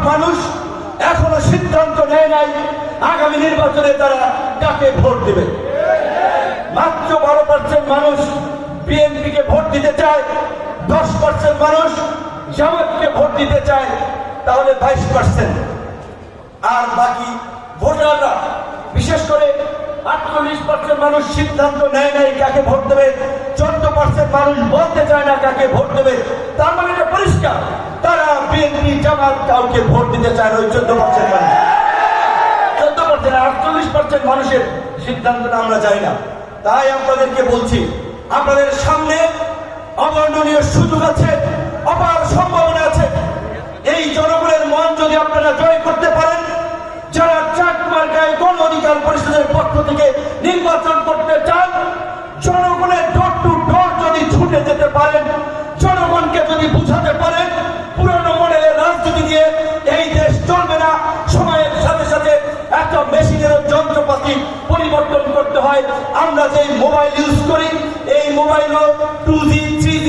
মানুষ এখনো সিদ্ধান্ত নেয় নাই আগামী নির্বাচনে তারা কাকে ভোট দেবে। মাত্র 12% মানুষ বিএনপিকে ভোট দিতে চায়, 10% মানুষ জামাতকে ভোট দিতে চায়, তাহলে 22%। আর বাকি ভোটাররা, বিশেষ করে 48% মানুষ সিদ্ধান্ত নেয় নাই কাকে ভোট দেবে, 14% মানুষ বলতে চায় না কাকে ভোট দেবে। তার মানে এটা পরিষ্কার, তারা বিএনপি জামাত কাউকে ভোট দিতে চায় না। ওই 14% মানুষ, 14% 48% মানুষের সিদ্ধান্তটা আমরা চাই না। তাই আপনাদেরকে বলছি, আপনাদের সামনে অবর্ণনীয় সুযোগ আছে, অপার সম্ভাবনা আছে। এই জনগণের মন যদি আপনারা জয় করতে পারেন, যারা ট্রাক মার্কায় গণ অধিকার পরিষদের পক্ষ থেকে নির্বাচন করতে চান, জনগণের ডোর টু ডোর যদি ছুটে যেতে পারেন, জনগণকে যদি বুঝাতে পারেন পুরনো মডেলের রাজনীতি দিয়ে এই দেশ চলবে না, সময়ের সাথে সাথে একটা মেশিনের যন্ত্রপাতি পরিবর্তন করতে হয়। আমরা যে মোবাইল ইউজ করি, এই মোবাইলও 2G 3G